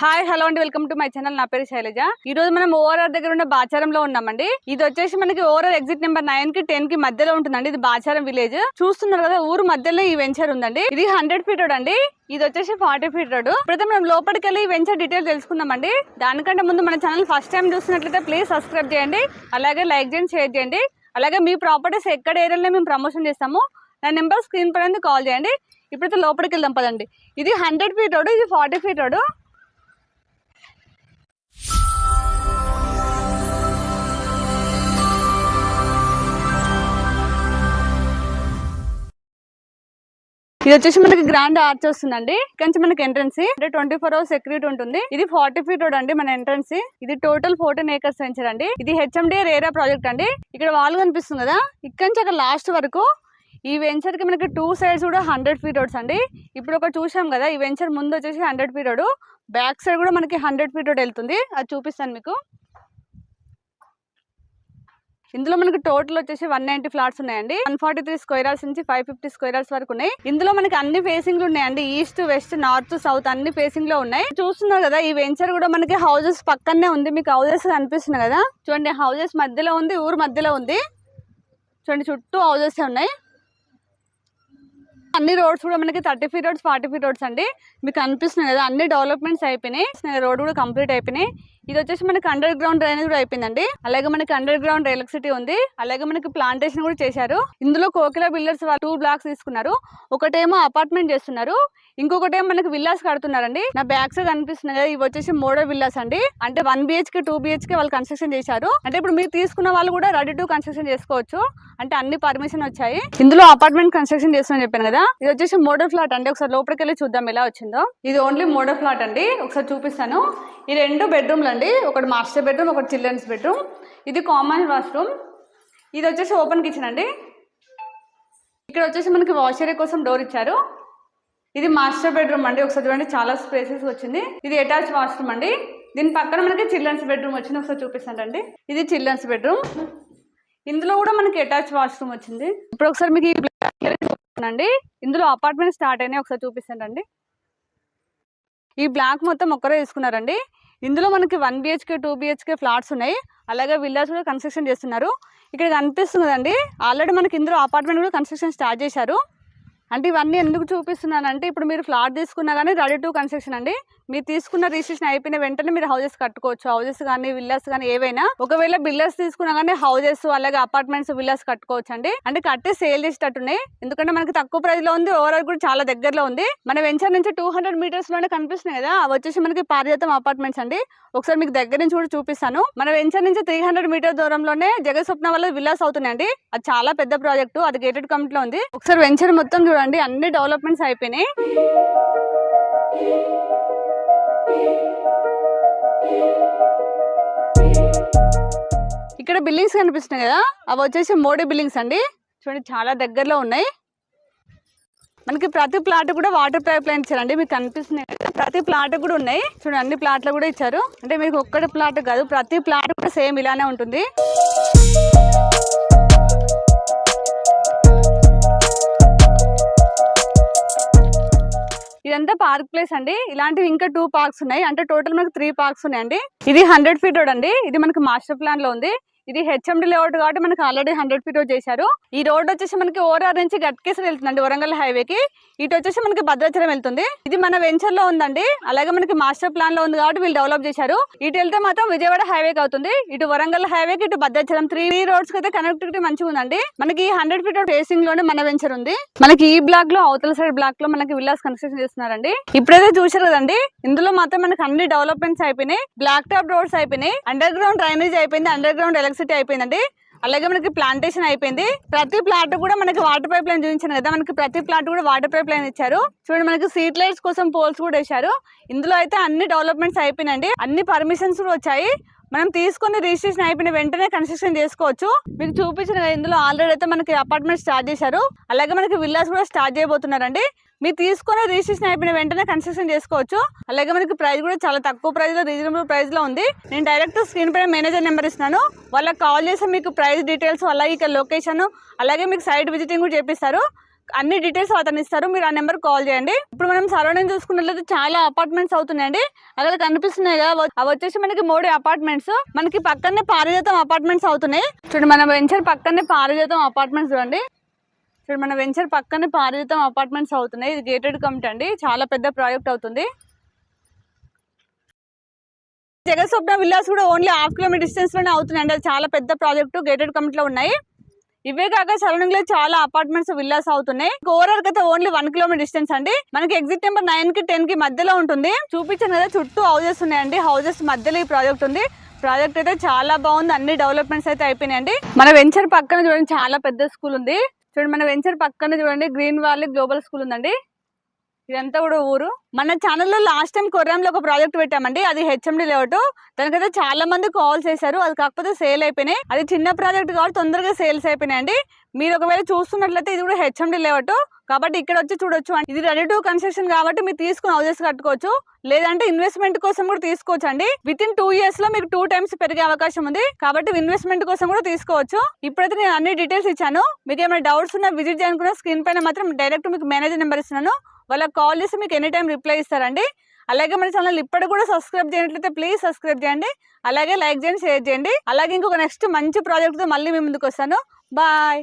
Hi hello అండి, welcome to my channel. నా పేరు శైలజ. ఈ రోజు మనం ఓఆర్ఆర్ దగ్గర ఉన్న బాచారంలో ఉన్నామండి. ఇది వచ్చేసి మనకి ఓఆర్ఆర్ ఎగ్జిట్ నెంబర్ 9 కి 10 కి మధ్యలో ఉంటుందండి. ఇది బాచారం విలేజ్. చూస్తున్నారు కదా, ఊరు మధ్యలో ఈ వెంచర్ ఉందండి. ఇది 100 ఫీట్ రోడ్ అండి. ఇది వచ్చేసి 40 ఫీట్ రోడ్. ప్రతి మనం లోపలికి వెళ్ళి ఈ వెంచర్ డీటెయిల్ తెలుసుకుందామండి. దానికంటే ముందు మన ఛానల్ ఫస్ట్ టైం చూస్తున్నట్లయితే ప్లీజ్ సబ్స్క్రైబ్ చేయండి, అలాగే లైక్ చేయండి, షేర్ చేయండి. అలాగే మీ ప్రాపర్టీస్ ఎక్కడ ఏరియాలో మేము ప్రమోషన్ చేస్తాము, నా నెంబర్ స్క్రీన్ పైన కాల్ చేయండి. ఇప్పుడైతే లోపలికి వెళ్దాం పదండి. ఇది 100 ఫీట్ రోడ్, ఇది 40 ఫీట్ రోడ్. ఇది వచ్చేసి మనకి గ్రాండ్ ఆర్చ్ వస్తుందండి. ఇక్కడ మనకి ఎంట్రన్స్ అంటే 24 hours సెక్యూరిటీ ఉంటుంది. ఇది 40 ఫీట్ రోడ్ అండి మన ఎంట్రన్స్. ఇది టోటల్ 14 acres వెంచర్ అండి. ఇది హెచ్ఎండి రేరా ప్రాజెక్ట్ అండి. ఇక్కడ వాల్ కనిపిస్తుంది కదా, ఇక్కడ నుంచి అక్కడ లాస్ట్ వరకు ఈ వెంచర్ కి మనకి 2 sides కూడా 100 ఫీట్ రోడ్స్ అండి. ఇప్పుడు ఒక చూసాం కదా, ఈ వెంచర్ ముందు వచ్చేసి 100 ఫీట్ రోడ్, బ్యాక్ సైడ్ కూడా మనకి 100 ఫీట్ రోడ్ వెళ్తుంది. అది చూపిస్తాను మీకు. ఇందులో మనకి టోటల్ వచ్చేసి 190 ఫ్లాట్స్ ఉన్నాయండి. 143 స్క్వేర్ యార్డ్స్ నుంచి 550 స్క్వేర్ యార్డ్స్ వరకు ఉన్నాయి. ఇందులో మనకి అన్ని ఫేసింగ్లు ఉన్నాయండి. ఈస్ట్, వెస్ట్, నార్త్, సౌత్ అన్ని ఫేసింగ్ లో ఉన్నాయి. చూస్తున్నారు కదా, ఈ వెంచర్ కూడా మనకి హౌసెస్ పక్కనే ఉంది. మీకు హౌసెస్ కనిపిస్తున్నాయి కదా, చూడండి. హౌసెస్ మధ్యలో ఉంది, ఊరు మధ్యలో ఉంది. చూడండి, చుట్టూ హౌసెస్ ఉన్నాయి. అన్ని రోడ్స్ కూడా మనకి 30 ఫీట్ రోడ్స్, 40 ఫీట్ రోడ్స్ అండి. మీకు అనిపిస్తున్నాయి కదా, అన్ని డెవలప్మెంట్స్ అయిపోయినాయి. రోడ్ కూడా కంప్లీట్ అయిపోయినాయి. ఇది వచ్చేసి మనకి అండర్ గ్రౌండ్ డ్రైనేజ్ కూడా అయిపోయిందండి. అలాగే మనకి అండర్ గ్రౌండ్ ఎలక్ట్రిసిటీ ఉంది. అలాగే మనకి ప్లాంటేషన్ కూడా చేశారు. ఇందులో కోకిల బిల్డర్స్ 2 blocks తీసుకున్నారు. ఒకటేమో అపార్ట్మెంట్ చేస్తున్నారు, ఇంకొకటేమో మనకి విల్లాస్ కడుతున్నారండి. నా బ్యాక్ సైడ్ కనిపిస్తుంది కదా, ఇవి వచ్చేసి మోడల్ విల్లాస్ అండి. అంటే 1 BHK 2 BHK వాళ్ళు కన్స్ట్రక్షన్ చేశారు. అంటే ఇప్పుడు మీరు తీసుకున్న వాళ్ళు కూడా రెడీ టు కన్స్ట్రక్షన్ చేసుకోవచ్చు. అంటే అన్ని పర్మిషన్ వచ్చాయి. ఇందులో అపార్ట్మెంట్ కన్స్ట్రక్షన్ చేస్తున్నా చెప్పాను కదా, ఇది వచ్చేసి మోడల్ ఫ్లాట్ అండి. ఒకసారి లోపలికి వెళ్ళి చూద్దాం ఎలా వచ్చిందో. ఇది ఓన్లీ మోడల్ ఫ్లాట్ అండి. ఒకసారి చూపిస్తాను. ఈ 2 బెడ్రూమ్లు అండి. ఒకటి మాస్టర్ బెడ్రూమ్, ఒకటి చిల్డ్రన్స్ బెడ్రూమ్. ఇది కామన్ వాష్రూమ్. ఇది వచ్చేసి ఓపెన్ కిచెన్ అండి. ఇక్కడ వచ్చేసి మనకి వాష్ ఏరియా కోసం డోర్ ఇచ్చారు. ఇది మాస్టర్ బెడ్రూమ్ అండి. ఒకసారి చూడండి, చాలా స్పేసెస్ వచ్చింది. ఇది అటాచ్ వాష్రూమ్ అండి. దీని పక్కన మనకి చిల్డ్రన్స్ బెడ్రూమ్ వచ్చింది. ఒకసారి చూపిస్తానండి. ఇది చిల్డ్రన్స్ బెడ్రూమ్. ఇందులో కూడా మనకి అటాచ్ వాష్రూమ్ వచ్చింది. ఇప్పుడు ఒకసారి మీకు చూపిస్తానండి. ఇందులో అపార్ట్మెంట్ స్టార్ట్ అయినాయి. ఒకసారి చూపిస్తానండి. ఈ బ్లాక్ మొత్తం ఒక్కరే తీసుకున్నారండి. ఇందులో మనకి 1 BHK 2 BHK ఫ్లాట్స్ ఉన్నాయి. అలాగే విల్లాస్ కూడా కన్స్ట్రక్షన్ చేస్తున్నారు. ఇక్కడ కనిపిస్తుంది కదండి, ఆల్రెడీ మనకి ఇందులో అపార్ట్మెంట్ కూడా కన్స్ట్రక్షన్ స్టార్ట్ చేశారు. అంటే ఇవన్నీ ఎందుకు చూపిస్తున్నానంటే, ఇప్పుడు మీరు ఫ్లాట్ తీసుకున్నా కానీ రెడీ టు కన్స్ట్రక్షన్ అండి. మీరు తీసుకున్న రిజిస్ట్రేషన్ అయిపోయిన వెంటనే మీరు హౌసెస్ కట్టుకోవచ్చు. హౌసెస్ కానీ విల్లాస్ కానీ ఏవైనా. ఒకవేళ బిల్డర్స్ తీసుకున్నా కానీ హౌసెస్ అలాగే అపార్ట్మెంట్స్ విల్లాస్ కట్టుకోవచ్చు అండి. అంటే కట్టి సేల్ చేసేటట్టున్నాయి. ఎందుకంటే మనకి తక్కువ ప్రైస్ లో ఉంది, ఓవరాల్ కూడా చాలా దగ్గరలో ఉంది. మన వెంచర్ నుంచి 200 meters లోనే కనిపిస్తున్నాయి కదా, అవి వచ్చేసి మనకి పారిజాతం అపార్ట్మెంట్స్ అండి. ఒకసారి మీకు దగ్గర నుంచి కూడా చూపిస్తాను. మన వెంచర్ నుంచి 300 meters దూరంలోనే జగన్ స్వప్న వల్ల విల్లాస్ అవుతున్నాయండి. అది చాలా పెద్ద ప్రాజెక్టు, అది గేటెడ్ కమ్యూనిటీ లో ఉంది. ఒకసారి వెంచర్ మొత్తం చూడండి, అన్ని డెవలప్మెంట్స్ అయిపోయినాయి. ఇక్కడ బిల్డింగ్స్ కనిపిస్తున్నాయి కదా, అవి వచ్చేసి మోడీ బిల్డింగ్స్ అండి. చూడండి, చాలా దగ్గరలో ఉన్నాయి. మనకి ప్రతి ప్లాట్ కూడా వాటర్ పైప్ లైన్ ఇచ్చారండి. మీకు కనిపిస్తున్నాయి కదా, ప్రతి ప్లాట్ కూడా ఉన్నాయి. చూడండి, అన్ని ప్లాట్లు కూడా ఇచ్చారు. అంటే మీకు ఒక్కటి ప్లాట్ కాదు, ప్రతి ప్లాట్ కూడా సేమ్ ఇలానే ఉంటుంది. ఇదంతా పార్క్ ప్లేస్ అండి. ఇలాంటివి ఇంకా 2 parks ఉన్నాయి. అంటే టోటల్ మనకి 3 parks ఉన్నాయండి. ఇది 100 ఫీట్ రోడ్ అండి. ఇది మనకి మాస్టర్ ప్లాన్ లో ఉంది. ఇది హెచ్ఎండి లేఅవుట్ కాబట్టి మనకి ఆల్రెడీ 100 ఫీట్ రోడ్ చేశారు. ఈ రోడ్ వచ్చేసి మనకి ఓఆర్ఆర్ నుంచి గట్కేసర్ వెళ్తుందండి, వరంగల్ హైవేకి. ఇటు వచ్చేసి మనకి భద్రాచలం వెళ్తుంది. ఇది మన వెంచర్ లో ఉందండి. అలాగే మనకి మాస్టర్ ప్లాన్ లో ఉంది కాబట్టి వీళ్ళు డెవలప్ చేశారు. ఇటు వెళ్తే మాత్రం విజయవాడ హైవేకి అవుతుంది. ఇటు వరంగల్ హైవేకి, ఇటు భద్రాచలం 3 roads కి అయితే కనెక్టివిటీ మంచిగా ఉందండి. మనకి 100 ఫీట్ రోడ్ ఫేసింగ్ లోనే మన వెంచర్ ఉంది. మనకి ఈ బ్లాక్ లో, అవతల సైడ్ బ్లాక్ లో మనకి విల్లాస్ కన్స్ట్రక్షన్ చేస్తున్నారండి. ఇప్పుడైతే చూసారు కదండి, ఇందులో మాత్రం మనకి అన్ని డెవలప్మెంట్స్ అయిపోయినాయి. బ్లాక్ టాప్ రోడ్స్ అయిపోయినాయి, అండర్ గ్రౌండ్ డ్రైనేజ్ అయిపోయింది, అండర్ గ్రౌండ్ ఎలక్ట్రిసిటీ అయిపోయిందండి. అలాగే మనకి ప్లాంటేషన్ అయిపోయింది. ప్రతి ప్లాట్ కూడా మనకి వాటర్ పైప్ లైన్ చూపించాను కదా, మనకి ప్రతి ప్లాట్ కూడా వాటర్ పైప్ లైన్ ఇచ్చారు. చూడండి, మనకి స్ట్రీట్ లైట్స్ కోసం పోల్స్ కూడా వేశారు. ఇందులో అయితే అన్ని డెవలప్మెంట్స్ అయిపోయినాయండి. అన్ని పర్మిషన్స్ కూడా వచ్చాయి. మనం తీసుకుని రిజిస్ట్రేషన్ అయిపోయిన వెంటనే కన్స్ట్రక్షన్ చేసుకోవచ్చు. మీకు చూపించిన ఇందులో ఆల్రెడీ అయితే మనకి అపార్ట్మెంట్ స్టార్ట్ చేశారు. అలాగే మనకి విల్లాస్ కూడా స్టార్ట్ చేయబోతున్నారండి. మీరు తీసుకుని రిజిస్ట్రేషన్ అయిపోయిన వెంటనే కన్స్ట్రక్షన్ చేసుకోవచ్చు. అలాగే మనకి ప్రైస్ కూడా చాలా తక్కువ ప్రైస్ లో, రీజనబుల్ ప్రైస్ లో ఉంది. నేను డైరెక్ట్ స్క్రీన్ పైన మేనేజర్ నెంబర్ ఇస్తున్నాను, వాళ్ళకి కాల్ చేసి మీకు ప్రైస్ డీటెయిల్స్, అలాగే ఇక్కడ లొకేషన్, అలాగే మీకు సైట్ విజిటింగ్ కూడా చేపిస్తారు. అన్ని డీటెయిల్స్ అతను ఇస్తారు, మీరు ఆ నెంబర్ కాల్ చేయండి. ఇప్పుడు మనం సరౌండింగ్ చూసుకున్నట్లయితే చాలా అపార్ట్మెంట్స్ అవుతున్నాయండి. అక్కడ కనిపిస్తున్నాయి కదా, అవి వచ్చేసి మనకి 3 అపార్ట్మెంట్స్. మనకి పక్కనే పారిజాతం అపార్ట్మెంట్స్ అవుతున్నాయి. చూడండి మన వెంచర్ పక్కనే పారిజాతం అపార్ట్మెంట్స్ చూడండి. చూడండి మన వెంచర్ పక్కనే పారిజాతం అపార్ట్మెంట్స్ అవుతున్నాయి. ఇది గేటెడ్ కమ్యూనిటీ అండి, చాలా పెద్ద ప్రాజెక్ట్ అవుతుంది. జగస్వప్న విల్లాస్ కూడా ఓన్లీ 1/2 కిలోమీటర్ డిస్టెన్స్ లోనే అవుతున్నాయండి. అది చాలా పెద్ద ప్రాజెక్టు, గేటెడ్ కమ్యూనిటీలో ఉన్నాయి. ఇవే కాక సరౌండింగ్ లో చాలా అపార్ట్మెంట్స్ విల్లాస్ అవుతున్నాయి. ఓవరాల్ అయితే ఓన్లీ 1 కిలోమీటర్ డిస్టెన్స్ అండి. మనకి ఎగ్జిట్ నెంబర్ 9 కి 10 కి మధ్యలో ఉంటుంది. చూపించాను కదా, చుట్టూ హౌసెస్ ఉన్నాయండి. హౌసెస్ మధ్యలో ఈ ప్రాజెక్ట్ ఉంది. ప్రాజెక్ట్ అయితే చాలా బాగుంది, అన్ని డెవలప్మెంట్స్ అయితే అయిపోయినాయండి. మన వెంచర్ పక్కన చూడండి చాలా పెద్ద స్కూల్ ఉంది. చూడండి మన వెంచర్ పక్కన చూడండి గ్రీన్ వ్యాలీ గ్లోబల్ స్కూల్ ఉందండి. ఇదంతా కూడా ఊరు. మన ఛానల్లో లాస్ట్ టైం కొర్రాంలో ఒక ప్రాజెక్ట్ పెట్టామండి, అది హెచ్ఎండి లేఅవుట్. దానికైతే చాలా మంది కాల్ చేశారు, అది కాకపోతే సేల్ అయిపోయినాయి. అది చిన్న ప్రాజెక్ట్ కాబట్టి తొందరగా సేల్స్ అయిపోయినాయండి. మీరు ఒకవేళ చూస్తున్నట్లయితే ఇది కూడా హెచ్ఎండి లేఅవుట్ కాబట్టి ఇక్కడ వచ్చి చూడొచ్చు. ఇది రెడీ టు కన్స్ట్రక్షన్ కాబట్టి మీరు తీసుకుని హౌసెస్ కట్టుకోవచ్చు, లేదంటే ఇన్వెస్ట్మెంట్ కోసం కూడా తీసుకోవచ్చు అండి. విత్ ఇన్ 2 years లో మీకు 2 times పెరిగే అవకాశం ఉంది కాబట్టి ఇన్వెస్ట్మెంట్ కోసం కూడా తీసుకోవచ్చు. ఇప్పుడైతే నేను అన్ని డీటెయిల్స్ ఇచ్చాను. మీకు ఏమైనా డౌట్స్ ఉన్నా విజిట్ చేయాలనుకున్నా స్క్రీన్ పైన మాత్రం డైరెక్ట్ మీకు మేనేజర్ నెంబర్ ఇస్తున్నాను, వాళ్ళకి కాల్ చేసి మీకు ఎనీ టైం రిప్లై ఇస్తారండి. అలాగే మన ఛానల్ ఇప్పటి కూడా సబ్స్క్రైబ్ చేయనట్లయితే ప్లీజ్ సబ్స్క్రైబ్ చేయండి. అలాగే లైక్ చేయండి, షేర్ చేయండి. అలాగే ఇంకొక నెక్స్ట్ మంచి ప్రాజెక్ట్తో మళ్ళీ మీ ముందుకు వస్తాను. బాయ్.